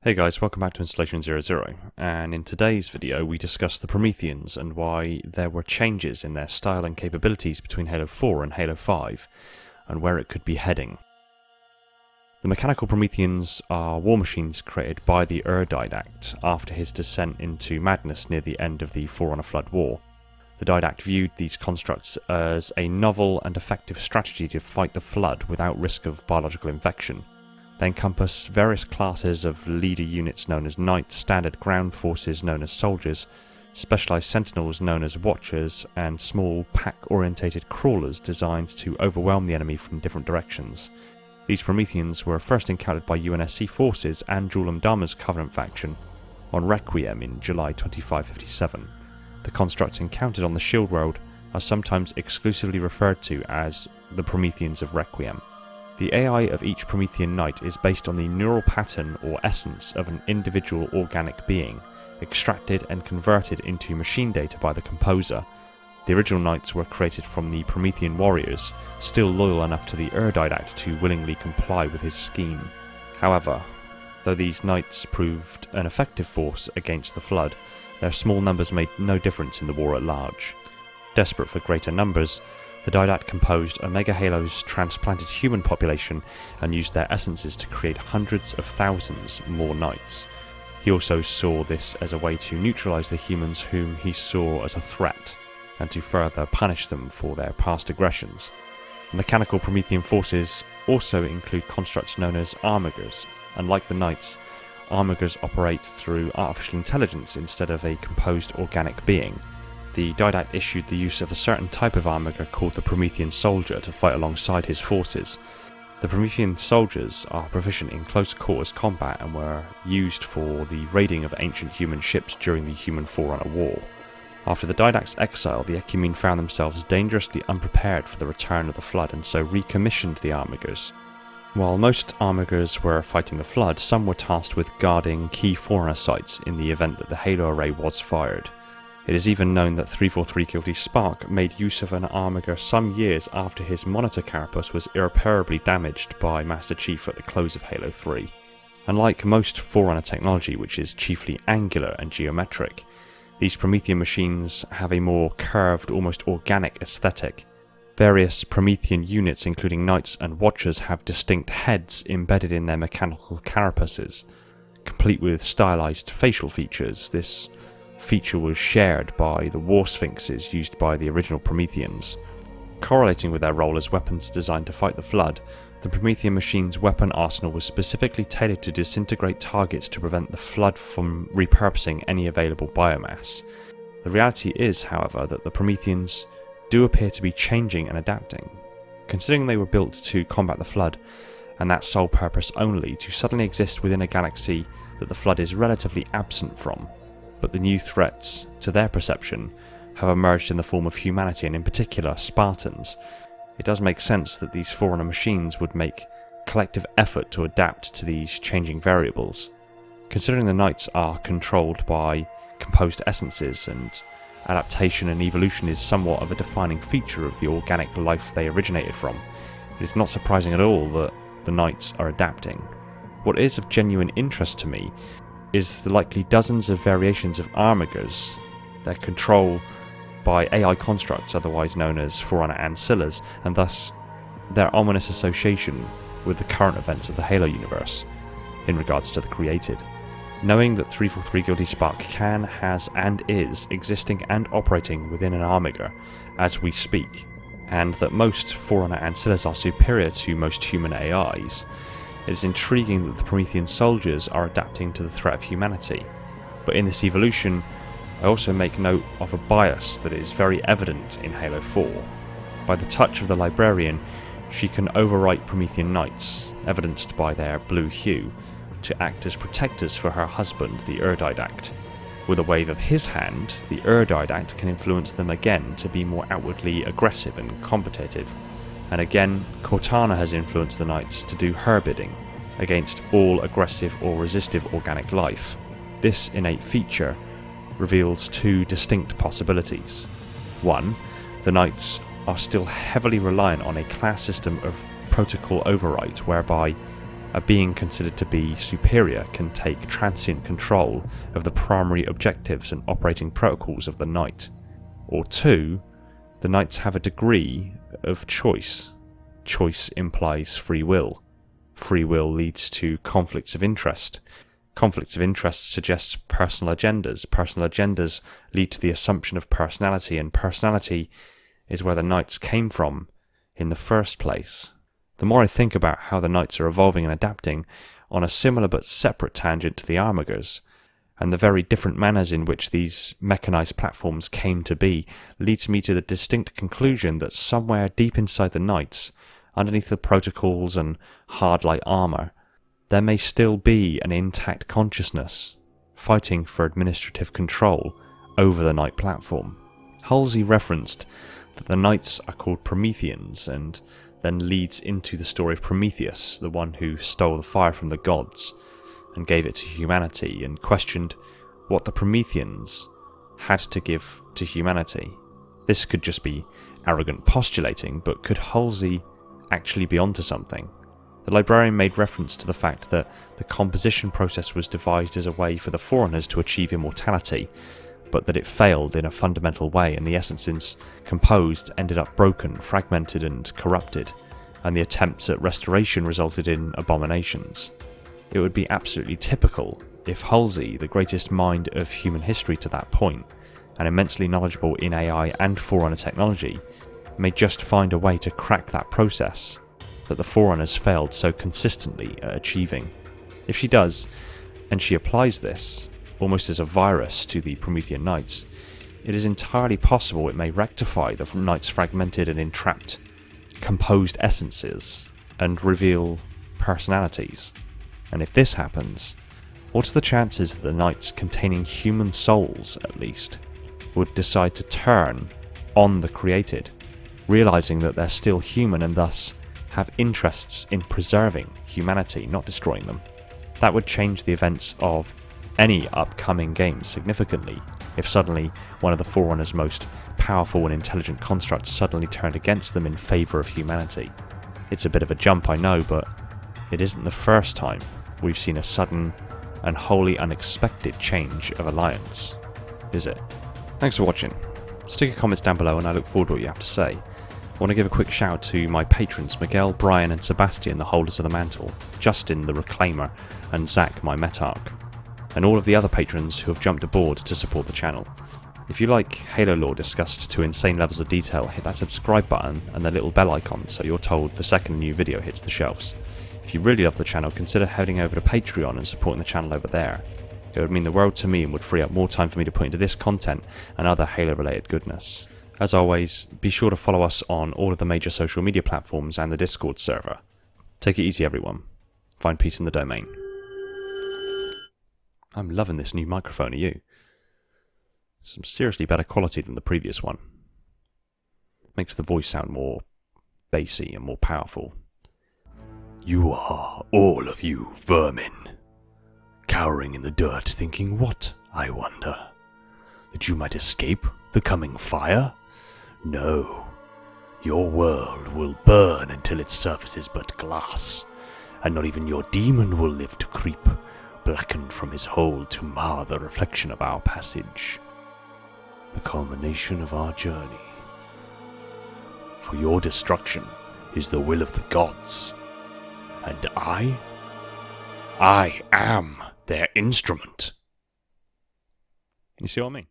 Hey guys, welcome back to Installation 00, and in today's video we discuss the Prometheans and why there were changes in their style and capabilities between Halo 4 and Halo 5, and where it could be heading. The mechanical Prometheans are war machines created by the Didact after his descent into madness near the end of the Forerunner Flood War. The Didact viewed these constructs as a novel and effective strategy to fight the Flood without risk of biological infection. They encompass various classes of leader units known as Knights, standard ground forces known as Soldiers, specialised sentinels known as Watchers, and small pack-orientated crawlers designed to overwhelm the enemy from different directions. These Prometheans were first encountered by UNSC forces and Julam Dama's Covenant faction on Requiem in July 2557. The constructs encountered on the Shield World are sometimes exclusively referred to as the Prometheans of Requiem. The AI of each Promethean Knight is based on the neural pattern or essence of an individual organic being, extracted and converted into machine data by the composer. The original Knights were created from the Promethean warriors, still loyal enough to the Didact to willingly comply with his scheme. However, though these Knights proved an effective force against the Flood, their small numbers made no difference in the war at large. Desperate for greater numbers, the Didact composed Omega Halo's transplanted human population and used their essences to create hundreds of thousands more Knights. He also saw this as a way to neutralize the humans whom he saw as a threat, and to further punish them for their past aggressions. Mechanical Promethean forces also include constructs known as Armigers, and like the Knights, Armigers operate through artificial intelligence instead of a composed organic being. The Didact issued the use of a certain type of Armiger called the Promethean Soldier to fight alongside his forces. The Promethean soldiers are proficient in close quarters combat and were used for the raiding of ancient human ships during the Human Forerunner War. After the Didact's exile, the Ecumene found themselves dangerously unprepared for the return of the Flood and so recommissioned the Armigers. While most Armigers were fighting the Flood, some were tasked with guarding key Forerunner sites in the event that the Halo array was fired. It is even known that 343 Guilty Spark made use of an Armiger some years after his monitor carapace was irreparably damaged by Master Chief at the close of Halo 3. Unlike most Forerunner technology, which is chiefly angular and geometric, these Promethean machines have a more curved, almost organic aesthetic. Various Promethean units, including Knights and Watchers, have distinct heads embedded in their mechanical carapaces, complete with stylized facial features. This feature was shared by the War Sphinxes used by the original Prometheans. Correlating with their role as weapons designed to fight the Flood, the Promethean machine's weapon arsenal was specifically tailored to disintegrate targets to prevent the Flood from repurposing any available biomass. The reality is, however, that the Prometheans do appear to be changing and adapting. Considering they were built to combat the Flood, and that sole purpose only, to suddenly exist within a galaxy that the Flood is relatively absent from, but the new threats, to their perception, have emerged in the form of humanity and in particular Spartans. It does make sense that these Forerunner machines would make collective effort to adapt to these changing variables. Considering the Knights are controlled by composed essences and adaptation and evolution is somewhat of a defining feature of the organic life they originated from, it is not surprising at all that the Knights are adapting. What is of genuine interest to me is the likely dozens of variations of Armigers, their control by AI constructs otherwise known as Forerunner Ancillas, and thus their ominous association with the current events of the Halo universe in regards to the created. Knowing that 343 Guilty Spark can, has, and is existing and operating within an Armiger as we speak, and that most Forerunner Ancillas are superior to most human AIs, it is intriguing that the Promethean soldiers are adapting to the threat of humanity. But in this evolution, I also make note of a bias that is very evident in Halo 4. By the touch of the Librarian, she can overwrite Promethean Knights, evidenced by their blue hue, to act as protectors for her husband, the Didact. With a wave of his hand, the Didact can influence them again to be more outwardly aggressive and competitive. And again, Cortana has influenced the Knights to do her bidding against all aggressive or resistive organic life. This innate feature reveals two distinct possibilities. One, the Knights are still heavily reliant on a class system of protocol override whereby a being considered to be superior can take transient control of the primary objectives and operating protocols of the Knight. Or 2, the Knights have a degree of choice. Choice implies free will. Free will leads to conflicts of interest. Conflicts of interest suggests personal agendas. Personal agendas lead to the assumption of personality, and personality is where the Knights came from in the first place. The more I think about how the Knights are evolving and adapting on a similar but separate tangent to the Armigers, and the very different manners in which these mechanized platforms came to be, leads me to the distinct conclusion that somewhere deep inside the Knights, underneath the protocols and hard light armor, there may still be an intact consciousness, fighting for administrative control over the Knight platform. Halsey referenced that the Knights are called Prometheans, and then leads into the story of Prometheus, the one who stole the fire from the gods and gave it to humanity, and questioned what the Prometheans had to give to humanity. This could just be arrogant postulating, but could Halsey actually be onto something? The librarian made reference to the fact that the composition process was devised as a way for the Forerunners to achieve immortality, but that it failed in a fundamental way, and the essences composed ended up broken, fragmented and corrupted, and the attempts at restoration resulted in abominations. It would be absolutely typical if Halsey, the greatest mind of human history to that point, and immensely knowledgeable in AI and Forerunner technology, may just find a way to crack that process that the Forerunners failed so consistently at achieving. If she does, and she applies this, almost as a virus to the Promethean Knights, it is entirely possible it may rectify the Knights' fragmented and entrapped composed essences and reveal personalities. And if this happens, what's the chances that the Knights containing human souls, at least, would decide to turn on the created, realizing that they're still human and thus have interests in preserving humanity, not destroying them? That would change the events of any upcoming game significantly if suddenly one of the Forerunners' most powerful and intelligent constructs suddenly turned against them in favour of humanity. It's a bit of a jump, I know, but it isn't the first time we've seen a sudden and wholly unexpected change of alliance, is it? Thanks for watching. Stick your comments down below and I look forward to what you have to say. I want to give a quick shout to my patrons Miguel, Brian and Sebastian, the holders of the mantle, Justin the Reclaimer and Zach, my Metarch, and all of the other patrons who have jumped aboard to support the channel. If you like Halo lore discussed to insane levels of detail, hit that subscribe button and the little bell icon so you're told the second a new video hits the shelves. If you really love the channel, consider heading over to Patreon and supporting the channel over there. It would mean the world to me and would free up more time for me to put into this content and other Halo related goodness. As always, be sure to follow us on all of the major social media platforms and the Discord server. Take it easy everyone. Find peace in the domain. I'm loving this new microphone, are you? Some seriously better quality than the previous one. Makes the voice sound more bassy and more powerful. You are, all of you, vermin. Cowering in the dirt, thinking what, I wonder? That you might escape the coming fire? No. Your world will burn until its surface is but glass, and not even your demon will live to creep, blackened from his hole to mar the reflection of our passage. The culmination of our journey. For your destruction is the will of the gods, and I am their instrument. You see what I mean?